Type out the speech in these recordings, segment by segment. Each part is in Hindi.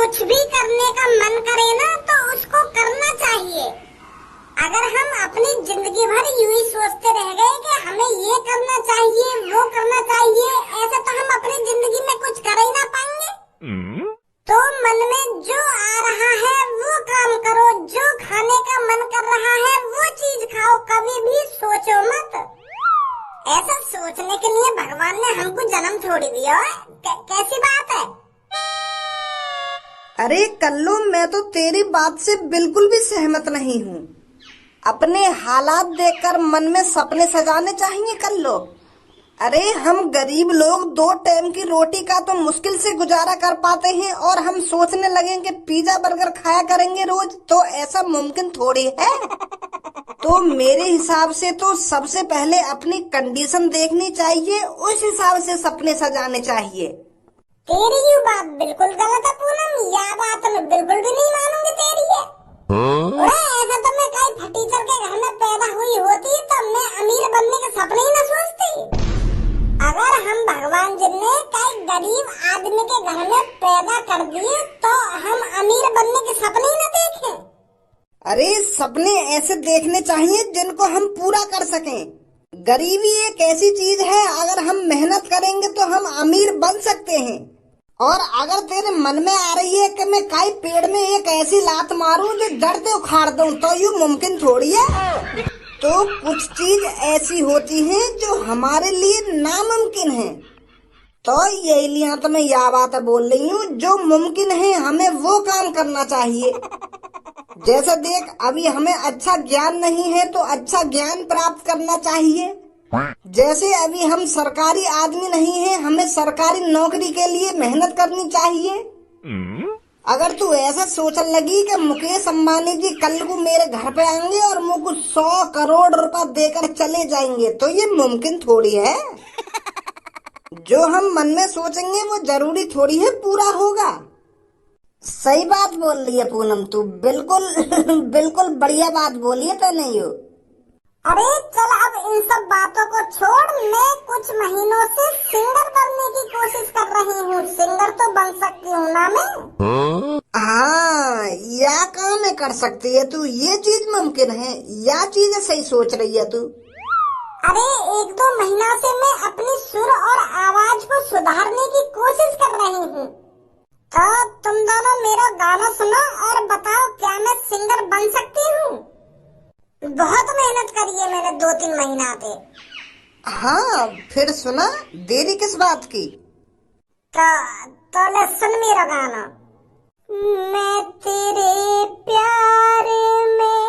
कुछ भी करने का मन करे ना तो उसको करना चाहिए। अगर हम अपनी जिंदगी भर यूं ही सोचते रह गए कि हमें ये करना चाहिए वो करना चाहिए, ऐसे तो हम अपनी जिंदगी में कुछ कर ही ना पाएंगे। तो मन में जो आ रहा है वो काम करो, जो खाने का मन कर रहा है वो चीज खाओ, कभी भी सोचो मत। ऐसा सोचने के लिए भगवान ने हमको जन्म थोड़ी दिया है, कैसी बात है। अरे कल्लू, मैं तो तेरी बात से बिल्कुल भी सहमत नहीं हूँ। अपने हालात देखकर मन में सपने सजाने चाहिए कल्लू। अरे हम गरीब लोग 2 टाइम की रोटी का तो मुश्किल से गुजारा कर पाते हैं और हम सोचने लगे कि पिज्जा बर्गर खाया करेंगे रोज, तो ऐसा मुमकिन थोड़ी है। तो मेरे हिसाब से तो सबसे पहले अपनी कंडीशन देखनी चाहिए, उस हिसाब से सपने सजाने चाहिए। तेरी ये बात बिल्कुल गलत है पूनम, यह बात मैं बिल्कुल भी नहीं मानूंगी तेरी है। ऐसा तो मैं कहीं फटीचर के घर में पैदा हुई होती तो मैं अमीर बनने के सपने ही न सोचती। अगर हम भगवान जी ने कई गरीब आदमी के घर में पैदा कर दिए तो हम अमीर बनने के सपने ही न देखें। अरे सपने ऐसे देखने चाहिए जिनको हम पूरा कर सकें। गरीबी एक ऐसी चीज है, अगर हम मेहनत करेंगे तो हम अमीर बन सकते हैं। और अगर तेरे मन में आ रही है कि मैं कई पेड़ में एक ऐसी लात मारूं जो जड़ से उखाड़ दूं, तो ये मुमकिन थोड़ी है। तो कुछ चीज ऐसी होती हैं जो हमारे लिए नामुमकिन है। तो यही लिए तो मैं यह बात बोल रही हूँ, जो मुमकिन है हमें वो काम करना चाहिए। जैसे देख, अभी हमें अच्छा ज्ञान नहीं है तो अच्छा ज्ञान प्राप्त करना चाहिए। जैसे अभी हम सरकारी आदमी नहीं है, हमें सरकारी नौकरी के लिए मेहनत करनी चाहिए। अगर तू ऐसा सोचने लगी कि मुकेश अंबानी जी कल को मेरे घर पे आएंगे और मुझको 100 करोड़ रुपए देकर चले जाएंगे, तो ये मुमकिन थोड़ी है। जो हम मन में सोचेंगे वो जरूरी थोड़ी है पूरा होगा। सही बात बोल रही है पूनम, तू बिल्कुल बिल्कुल बढ़िया बात बोली है तो नहीं हो। अरे चल अब इन सब बातों को छोड़, मैं कुछ महीनों से सिंगर बनने की कोशिश कर रही हूँ। सिंगर तो बन सकती हूँ ना मैं। हाँ, या काम है कर सकती है तू, ये चीज मुमकिन है, या चीज सही सोच रही है तू। अरे 1-2 महीना से मैं अपनी सुर और आवाज को सुधारने की कोशिश कर रही हूँ। तो तुम दोनों मेरा गाना सुनो और बताओ क्या मैं सिंगर बन सकती हूँ। बहुत मेहनत करी है मैंने 2-3 महीना से। हाँ फिर सुना, देरी किस बात की। तो ले सुन मेरा गाना। मैं तेरे प्यार में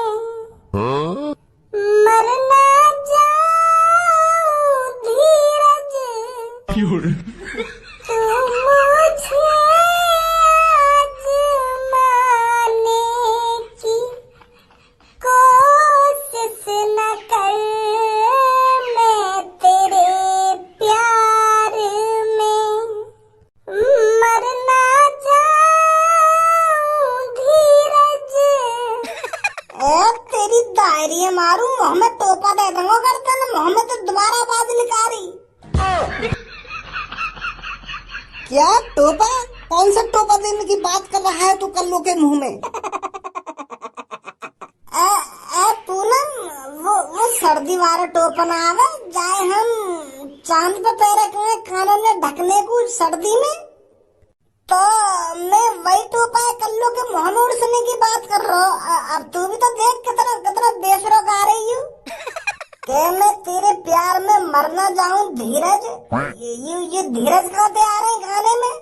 मर ना जाऊं धीरज, तू मुझे आजमाने की कोशिश न कर। मैं तेरे प्यार में मर ना जाऊं धीरज। तेरी दायरी मारू, मुँह में टोपा दे दूंगा करते ना, मुँह में तो दोबारा आवाज निकाली। क्या टोपा? कौन सा टोपा देने की बात कर रहा है तू कल्लू के मुंह में? पूनम, वो सर्दी वाला टोपा ना आवे जाए हम चांद पे पैर रखने कानों में ढकने को सर्दी में, तो मैं वही टोपा कल्लू के मुंह में उड़ने की बात कर रहा हूँ। अब तू भी तो देख कितना कितना बेसुरा गा रही हूँ कि मैं तेरे प्यार में मर ना जाऊं धीरज। ये धीरज कहते आ रहे गाने में।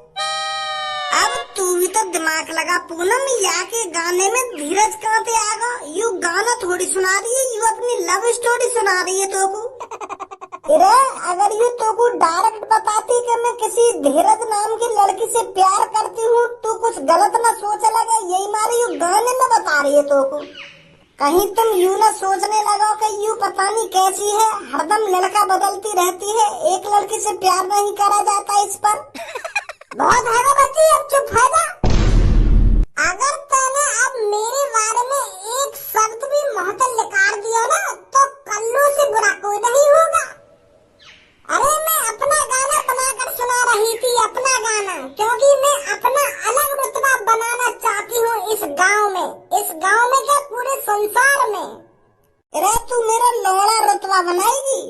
अब तू भी तो दिमाग लगा पूनम, या के गाने में धीरज कहते आ गया। यू गाना थोड़ी सुना रही है, यू अपनी लव स्टोरी सुना रही है तो को। अगर यू तो को डायरेक्ट बताती कि मैं किसी धीरज नाम की लड़की से प्यार करती हूँ, तो कुछ गलत ना सोचे लगे, यही मारे यू गाने में बता रही है तो को। कहीं तुम यू ना सोचने लगो कि यू पता नहीं कैसी है, हरदम लड़का बदलती रहती है, एक लड़की से प्यार नहीं करा जाता इस पर। बहुत है बच्ची, अब चुप हो जा। अगर तूने अब मेरे बारे में एक शब्द भी मुंह से निकाल दिया ना तो कल्लू से बुरा कोई नहीं होगा। अरे मैं अपना गाना बनाकर सुना रही थी, अपना गाना, क्योंकि मैं अपना अलग रुतबा बनाना माला बनाएगी।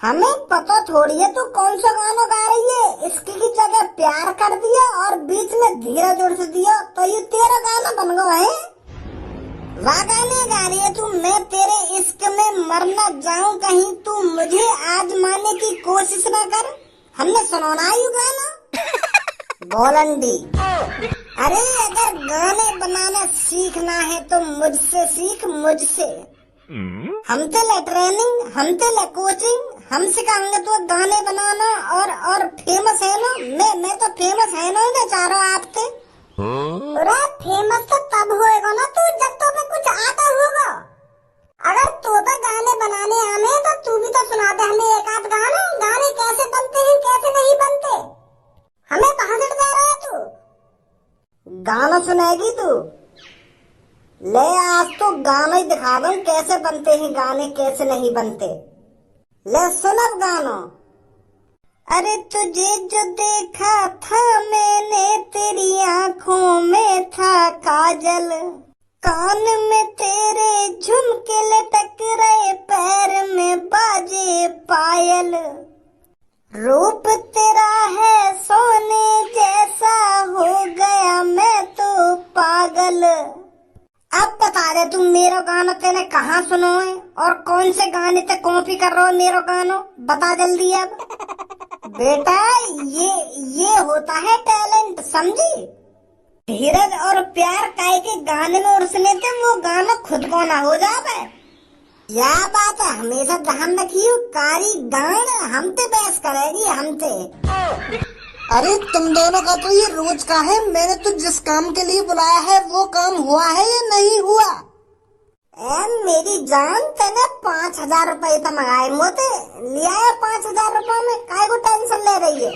हमें पता थोड़ी है तू कौन सा गाना गा रही है। इसकी की जगह प्यार कर दिया और बीच में धीरा जोड़ से दिया तो ये तेरा गाना बन गया है। वाह गाने गा रही है तू, मैं तेरे इश्क में मर न जाऊं कहीं, तू मुझे आजमाने की कोशिश न कर। हमने सुनाना यू गाना बोलंडी। अरे अगर गाने बनाना सीखना है तो मुझसे सीख, मुझसे। हम ते ले ट्रेनिंग, हम ते ले कोचिंग, हम सिखाएंगे तो गाने बनाना और फेमस है ना। मैं तो फेमस है ना बेचारा आपते। अरे फेमस तो तब होएगा ना तू जब तो में कुछ आता होगा। अगर तो गाने बनाने आने तो तू भी तो सुना दे हमें एक आध गाना। गाने कैसे बनते हैं कैसे नहीं बनते, हमें कहाँ से जा रहा है तू। गाना सुनेगी तू? ले आज तो गाना ही दिखा दूं कैसे बनते हैं गाने कैसे नहीं बनते। ले सुन अब गाना। अरे तुझे जो देखा था मैंने तेरी आंखों में था काजल, कान में तेरे झुमके लटक रहे, पैर में बाजे पायल, रूप तेरा है सोने जैसा, हो गया मैं तो पागल। अब बता दे तू मेरा गाना तेने कहाँ सुनो है और कौन से गाने ते कॉपी कर रहा हो मेरा गाना, बता जल्दी अब। बेटा ये होता है टैलेंट, समझी। धीरज और प्यार काहे के गाने में उर्सने थे वो गाना खुद को ना हो जावे। या बात है हमेशा ध्यान रखियो, कारी गान हम ते बहस करेगी हम ते। अरे तुम दोनों का तो ये रोज का है। मैंने तो जिस काम के लिए बुलाया है वो काम हुआ है या नहीं हुआ? मेरी जान तेने 5,000 रुपए तो मंगाए मोते, लिया है 5,000 रुपए में, काय को टेंशन ले रही है।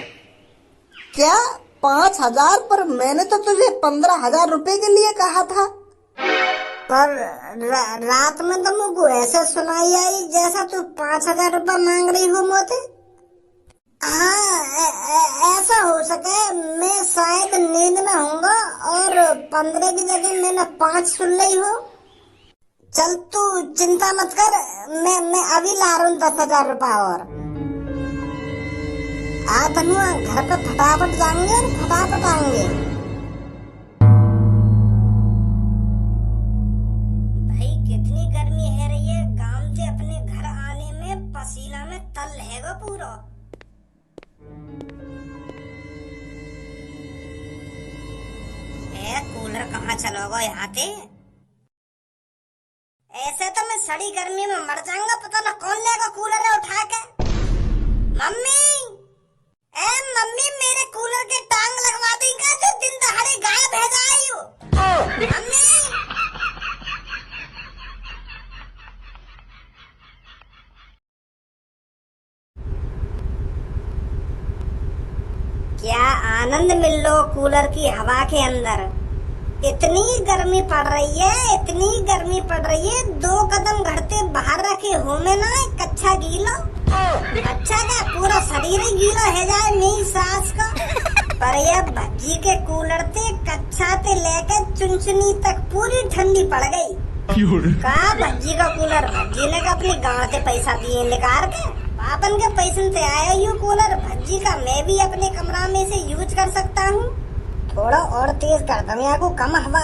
क्या 5,000? पर मैंने तो तुझे 15,000 रुपए के लिए कहा था। पर रात में तो मुझको ऐसे सुनाई आई जैसा तू 5,000 रुपए मांग रही हो मोते। हाँ ऐसा हो सके, मैं शायद नींद में होऊंगा और 15 की जगह मैंने 5 सुन ली हो। चल तू चिंता मत कर, मैं अभी ला रहा हूँ 10,000 रुपए और आ तनुआ घर पे फटाफट जाएंगे और फटाफट आएंगे। भाई कितनी गर्मी है रही है, काम से अपने घर आने में पसीना में तल रहेगा पूरा। कूलर कहाँ चलोगा यहाँ पे? ऐसे तो मैं सड़ी गर्मी में मर जाऊंगा, पता ना कौन लेगा कूलर है उठा के। मम्मी मम्मी मेरे कूलर के टांग लगवा देगा जो दिन दहाड़े गायब है जाई हो। मम्मी क्या आनंद मिल लो कूलर की हवा के अंदर। इतनी गर्मी पड़ रही है, इतनी गर्मी पड़ रही है, 2 कदम घड़ते बाहर रखे हो में ना कच्चा गीला। अच्छा क्या पूरा शरीर ही गीला है जाए मेरी सास का। पर ये भज्जी के कूलर थे कच्चा ते लेके चुनचुनी तक पूरी ठंडी पड़ गई। कहा भज्जी का कूलर, भज्जी ने अपनी गांव से पैसा दिए निकाल के, पापन के पैसे से आया यू कूलर भज्जी का। मैं भी अपने कमरा में से यूज कर सकता हूँ। थोड़ा और तेज कर दमिया को कम हवा।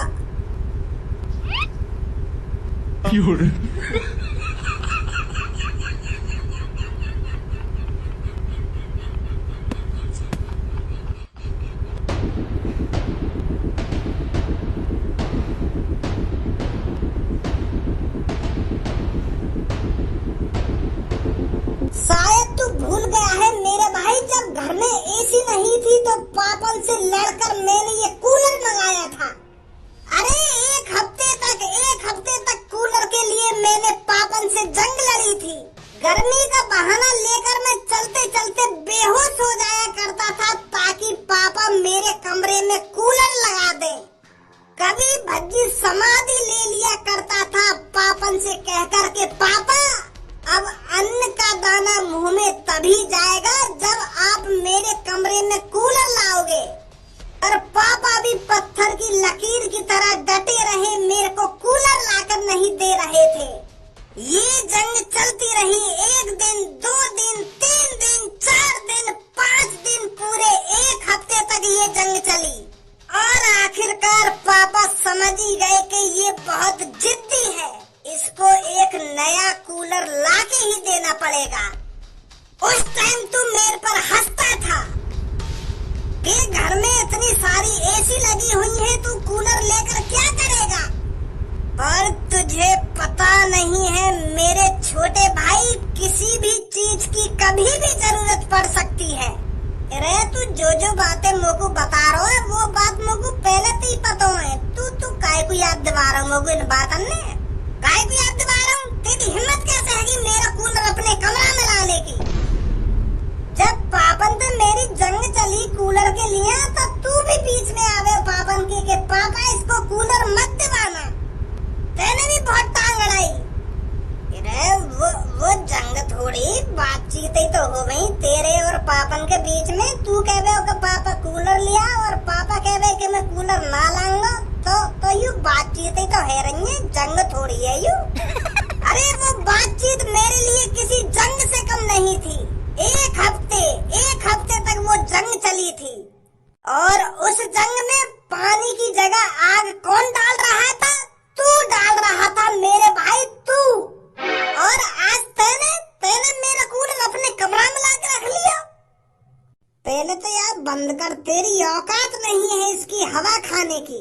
शायद तू भूल गया है मेरे भाई, जब घर में एसी नहीं थी तो पापन से लड़कर मैंने ये कूलर मंगाया था। अरे एक हफ्ते तक कूलर के लिए मैंने पापन से जंग लड़ी थी। गर्मी का बहाना लेकर मैं चलते चलते बेहोश हो जाया करता था ताकि पापा मेरे कमरे में कूलर लगा दे। कभी भज्जी समाधि ले लिया करता था पापन से कहकर के पापा अब अन्न का दाना मुंह में तभी जाएगा जब आप मेरे कमरे में कूलर लाओगे। और पापा भी पत्थर की लकीर की तरह डटे रहे, मेरे को कूलर लाकर नहीं दे रहे थे। ये जंग चलती रही 1 दिन, 2 दिन, 3 दिन, 4 दिन, 5 दिन, पूरे 1 हफ्ते तक ये जंग चली। और आखिरकार पापा समझ ही गए कि ये बहुत जिद्दी है, इसको एक नया कूलर लाके ही देना पड़ेगा। उस टाइम तू मेरे पर हंसता था कि घर में इतनी सारी एसी लगी हुई है, तू कूलर लेकर क्या करेगा। पर तुझे पता नहीं है मेरे छोटे भाई, किसी भी चीज की कभी भी जरूरत पड़ सकती है। अरे तू जो बातें मोको बता रहा है वो बात मोको पहले से ही पता है। तू काय को याद दिवा रहा हूँ मोको इन बातन ने, काय को याद दिवा रहा हूँ। तेरी हिम्मत कैसे है कि मेरा कूलर अपने कमरा में लाने की। जब पापन तो मेरी जंग चली कूलर के लिए, तो तू भी बीच में आवे पापन की कि पापा इसको कूलर मत दिवाना। तेने भी बहुत टांग अड़ाई। वो जंग थोड़ी बातचीत ही तो हो गई तेरे और पापन के बीच में। तू कहवे कि पापा कूलर लिया और पापा कहवे कि मैं कूलर ना लाऊंगा, तो यू बातचीत ही तो है रही है, जंग थोड़ी है यू। अरे वो बातचीत मेरे लिए किसी जंग से कम नहीं थी। 1 हफ्ते तक वो जंग चली थी। और उस जंग में पानी की जगह आग कौन डाल रहा था? तू डाल रहा था मेरे भाई, तू। और आज तेने मेरा कूलर अपने कमरा में लाके रख लिया। पहले तो यार बंद कर, तेरी औकात नहीं है इसकी हवा खाने की।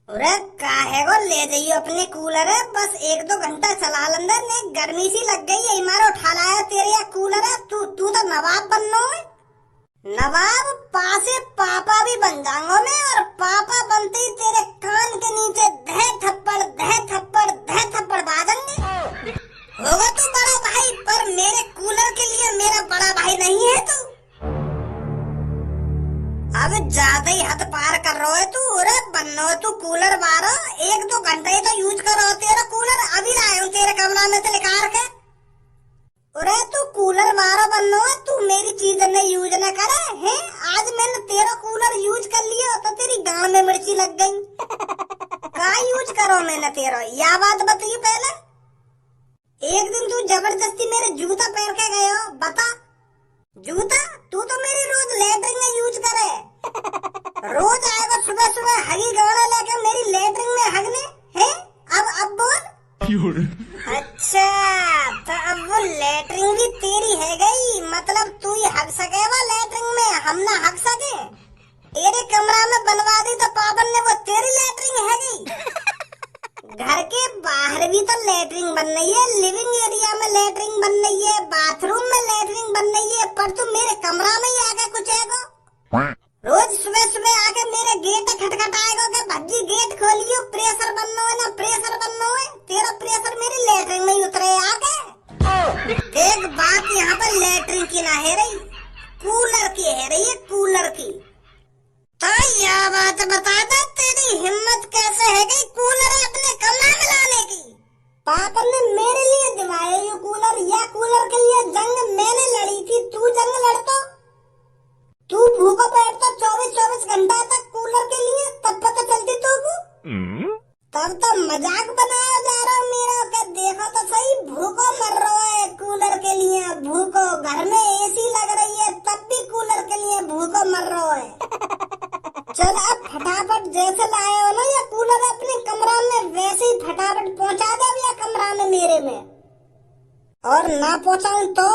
अरे काहे को ले जाइयो अपने कूलर है, बस 1-2 घंटा चला लंदर ने, गर्मी सी लग गई है। मारो उठा लाया तेरे या कूलर है। तू तो नवाब बनना है, नवाब पासे पापा भी बन जाऊंगा मैं। और पापा बनते ही तेरे कान के नीचे दह थप्पड़ बाजेंगे। होगा तू बड़ा भाई, पर मेरे कूलर के लिए मेरा बड़ा भाई नहीं है तू। अब ज्यादा ही हद पार कर रहा है तू। अरे बन्नो तू कूलर बारो 1-2 घंटे ही तो यूज करो तेरा कूलर। अभी लाया हूँ तेरे कमरा में से निकाल के। अरे तू कूलर बारो बन्नो, तू मेरी चीज ने यूज न करे है। आज मैंने तेरा कूलर यूज कर लिया तो तेरी गांड में मिर्ची लग गई। का यूज करो मैंने तेरा, या बात बताइए पहले। एक दिन तू जबरदस्ती मेरे जूता पहन के गए हो, बता। जूता तू तो मेरी रोज लेटरिन में यूज करे। रोज आएगा सुबह हगी गाना लेके मेरी लेटरिन में हगने है। अब बोल। अच्छा तो अब वो लेटरिन भी तेरी है गई, मतलब तू ही हग सकेगा लेटरिन में, हम ना हग सके। तेरे कमरा में बनवा दी तो पापन ने वो तेरी लेटरिन है गई। घर के बाहर भी तो लेटरिन बन रही है, लिविंग एरिया में लेटरिन बन रही है, बाथरूम में लेटरिन बन रही है, पर तू मेरे कमरा में ही आके कुछ है। रोज सुबह आके मेरे गेट खटखटाएगा कि भज्जी गेट खोलियो, प्रेशर बनना है ना, प्रेशर बनना है। तेरा प्रेशर मेरी लेटरिन में ही उतरे आके। एक बात यहाँ पर लेटरिन की ना है रही, कूलर की है रही है, कूलर की। तो यह बात बता दे तेरी हिम्मत कैसे है गई कूलर अपने कमरे में लाने की। पापा ने मेरे लिए दिवाया ये कूलर, या कूलर के लिए जंग मैंने लड़ी थी, तू जंग लड़ता। तू भूखा बैठता 24 घंटा तक कूलर के लिए, तब पता चलती तू को। तब तो मजाक बनाया जा रहा मेरा कि देखो तो सही, भूखो मर रहा है कूलर के लिए, भूखो। घर में एसी लग रही है तब भी कूलर के लिए भूखो मर रहा है। चल अब फटाफट जैसे लाए हो ना या कूलर अपने कमरा में, वैसे ही फटाफट पहुंचा दे या कमरा में मेरे में। और ना पहुंचाऊं तो,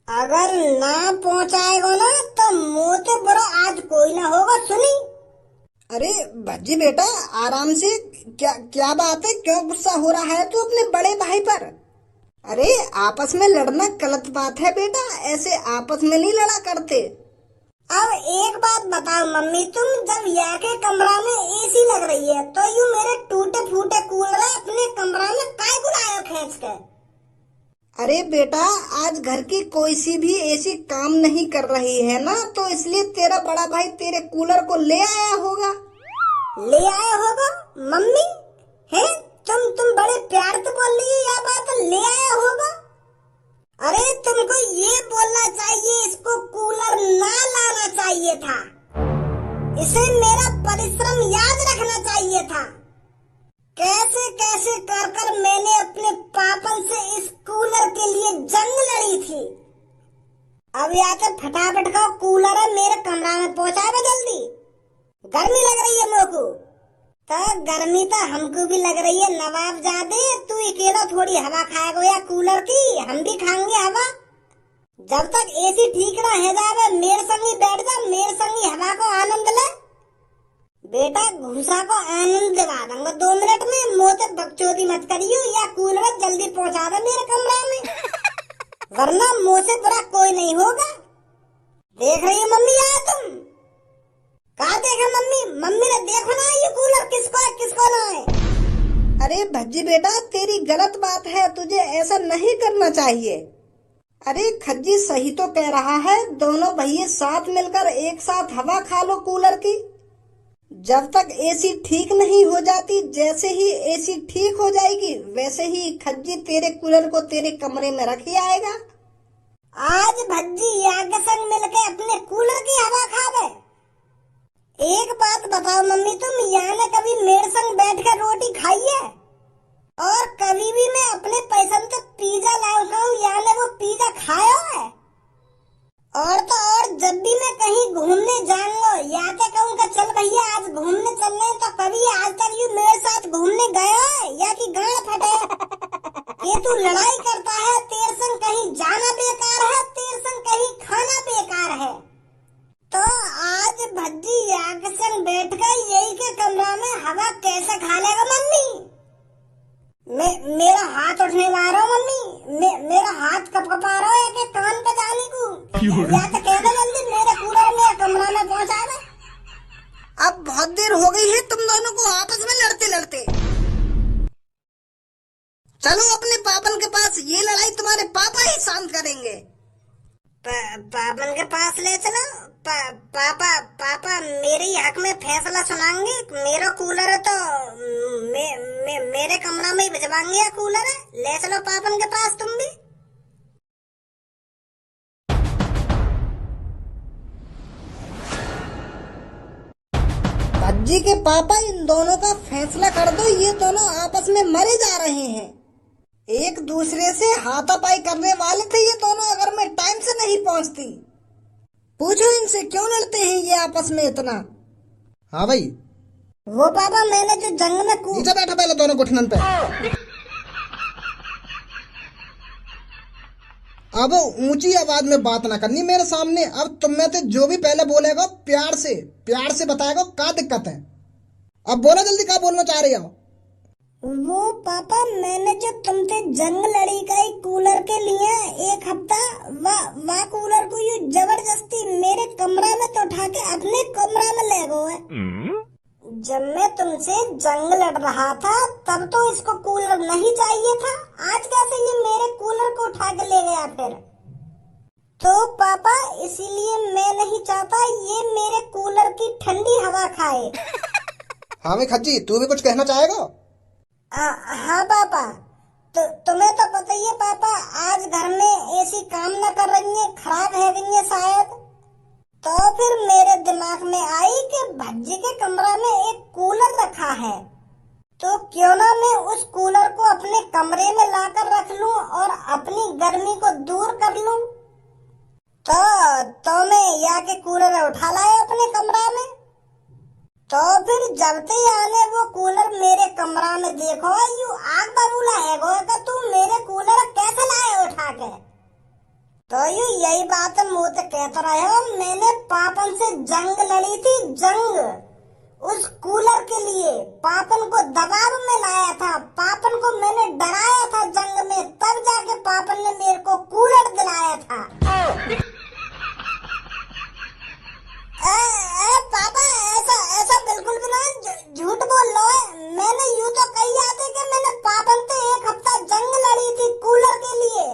अगर ना पहुंचाएगा ना तो मोते बुरा आज कोई ना होगा, सुनी। अरे भज्जी बेटा आराम से, क्या बात है, क्यों गुस्सा हो रहा है तू अपने बड़े भाई पर? अरे आपस में लड़ना गलत बात है बेटा, ऐसे आपस में नहीं लड़ा करते। अब एक बात बताओ मम्मी, तुम जब यहाँ के कमरा में एसी लग रही है तो यूँ मेरे टूटे फूटे कूलर अपने कमरा में काय को लायो खींच के? अरे बेटा आज घर की कोई सी भी एसी काम नहीं कर रही है ना, तो इसलिए तेरा बड़ा भाई तेरे कूलर को ले आया होगा। ले आया होगा मम्मी है? तुम बड़े प्यार से बोल रही है यह बात, ले आया होगा। अरे तुमको ये बोलना चाहिए इसको कूलर ना लाना चाहिए था, इसे मेरा परिश्रम याद रखना चाहिए था। कैसे ऐसे कर कर मैंने अपने पापन से इस कूलर के लिए जंग लड़ी थी। अब या तो फटाफट का कूलर है मेरे कमरा में पहुंचा दे जल्दी, गर्मी लग रही है मेरे को। तो गर्मी तो हमको भी लग रही है नवाब जादे, तू अकेला थोड़ी हवा खाएगा या कूलर की, हम भी खाएंगे हवा। जब तक एसी ठीक ना है जावे मेरे संगी बैठ जा, मेरे संगी हवा को आनंद ले। बेटा घूसा को आनंद दिला दूंगा 2 मिनट में, मोते बकचोदी मत करियो या कूलर जल्दी पहुंचा दे मेरे कमरा में, वरना मुंह से बुरा कोई नहीं होगा। देख रही हो मम्मी यार तुम? कहा देखा मम्मी? मम्मी ने देखो ना ये कूलर किसको है किसको ना है। अरे भज्जी बेटा तेरी गलत बात है, तुझे ऐसा नहीं करना चाहिए। अरे खज्जी सही तो कह रहा है, दोनों भैया साथ मिलकर एक साथ हवा खा लो कूलर की। जब तक एसी ठीक नहीं हो जाती, जैसे ही एसी ठीक हो जाएगी वैसे ही खज्जी तेरे कूलर को तेरे कमरे में रख आएगा। आज भज्जी या के संग मिलके अपने कूलर की हवा खावे। एक बात बताओ मम्मी, तुम यहाँ ने कभी मेरे संग बैठ कर रोटी खाई है? और कभी भी मैं अपने पैसे से पिज्जा लाऊंगा यहाँ ने वो पिज्जा खाया है? और तो और जब भी मैं कहीं घूमने जाऊंगा या तो कहूँगा चल भैया आज घूमने चल रहे, तो कभी आज तक यू मेरे साथ घूमने गया है या कि गांड फटे? ये तू लड़ाई करता है, तेरे संग कहीं जाना बेकार है, तेरे संग कहीं खाना बेकार है। तो आज भज्जी याग संग बैठ कर यही के कमरा में हवा कैसे खा लेगा मम्मी? मेरा हाथ उठने ला रहा हूँ मम्मी, मेरा हाथ कपकपा रहा है कि कान पे जाने को, या तो कह दे जल्दी मेरे कूलर में कमरा में पहुंचा दे। अब बहुत देर हो गई है तुम दोनों को आपस में लड़ते लड़ते। चलो अपने पापन के पास, ये लड़ाई तुम्हारे पापा ही शांत करेंगे। पापन के पास ले चलो। पापा मेरे हक में फैसला सुनाएंगे। मेरा कूलर है तो मेरे कमरा में ही भिजवाएंगे कूलर है, ले चलो पापन के पास तुम भी। भज्जी के पापा इन दोनों का फैसला कर दो, ये दोनों आपस में मरे जा रहे हैं। एक दूसरे से हाथापाई करने वाले थे ये दोनों, अगर मैं टाइम से नहीं पहुंचती। पूछो इनसे क्यों लड़ते हैं ये आपस में इतना। हाँ भाई वो पापा मैंने जो जंग में नीचे बैठा पहले दोनों घुटनन पे। अब ऊंची आवाज में बात ना करनी मेरे सामने। अब तुम में से जो भी पहले बोलेगा प्यार से बताएगा क्या दिक्कत है। अब बोलो जल्दी, क्या बोलना चाह रही हो? वो पापा मैंने जो तुमसे जंग लड़ी गई कूलर के लिए 1 हफ्ता, वाह कूलर को यू जबरदस्ती मेरे कमरा में तो उठा के अपने कमरा में ले गए। जब मैं तुमसे जंग लड़ रहा था तब तो इसको कूलर नहीं चाहिए था, आज कैसे ये मेरे कूलर को उठा के ले गया फिर? तो पापा इसीलिए मैं नहीं चाहता ये मेरे कूलर की ठंडी हवा खाए। हाँ मैं खज्जी, तू भी कुछ कहना चाहेगा? हाँ पापा, तो तुम्हें तो पता ही है पापा, आज घर में एसी काम न कर रही है, खराब है गई है शायद। तो फिर मेरे दिमाग में आई कि भज्जी के कमरा में एक कूलर रखा है, तो क्यों ना मैं उस कूलर को अपने कमरे में लाकर रख लूं और अपनी गर्मी को दूर कर लूं। तो मैं या के कूलर उठा लाया अपने कमरा में। तो फिर जब आने वो कूलर मेरे कमरा में देखो यू आग बबूला है गो तू मेरे कूलर कैसे लाए उठा के? तो यू यही बात मुँह से कहता रहे हो, मैंने पापन से जंग लड़ी थी, जंग उस कूलर के लिए। पापन को दबाव में लाया था, पापन को मैंने डराया था जंग में, तब जाके पापन ने मेरे को कूलर दिलाया था। पापा ऐसा बिल्कुल भी ना, झूठ बोल लो है। मैंने यूँ तो कही जाते कि मैंने पापन से 1 हफ्ता जंग लड़ी थी कूलर के लिए,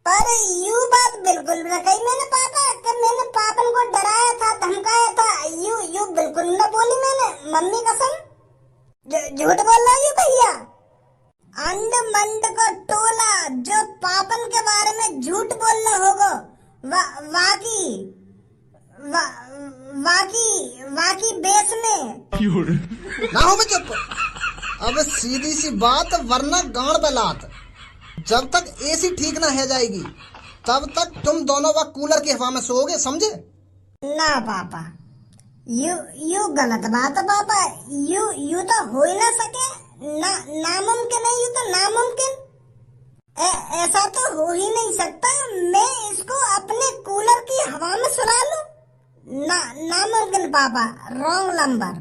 पर यूँ बात बिल्कुल भी ना कही मैंने पापा कि मैंने पापन को डराया था, धमकाया था। यूँ बिल्कुल न बोली मैंने, मम्मी कसम। झूठ बोल रहा हूँ भैया। अंड मंड को टोला जो पापन के बारे में झूठ बोलना होगा, वाकी बेस में ना हो मैं चुप। अब सीधी सी बात, वरना गांड पे लात। जब तक एसी ठीक ना हो जाएगी तब तक तुम दोनों वह कूलर की हवा में सोओगे, समझे? ना पापा, यू गलत बात है पापा। यू तो हो ही ना सके। नामुमकिन है, यू तो नामुमकिन। ऐसा तो हो ही नहीं सकता। मैं इसको अपने कूलर की हवा में सुला लूं? नामुमकिन पापा, रॉन्ग नंबर।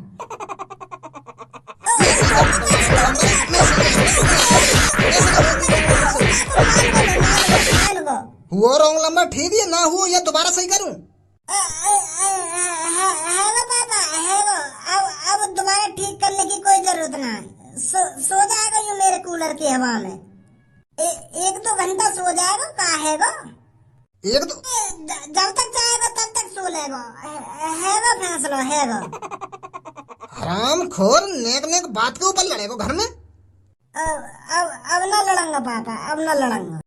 हुआ रॉन्ग नंबर, ठीक है ना? हुआ या दोबारा सही करूं? है वो पापा, है वो। अब दोबारा ठीक करने की कोई जरूरत ना है। सो जाएगा यू मेरे कूलर की हवा में। एक दो घंटा सो जाएगा। कहा है वो? एक दो? जब तक चाहेगा तब तक सो लेगा। है वो फैसला, है वो। हराम खोर, नेक नेक बात के ऊपर लड़ेगो घर में। अब ना लड़ूंगा पापा, अब ना लड़ूंगा।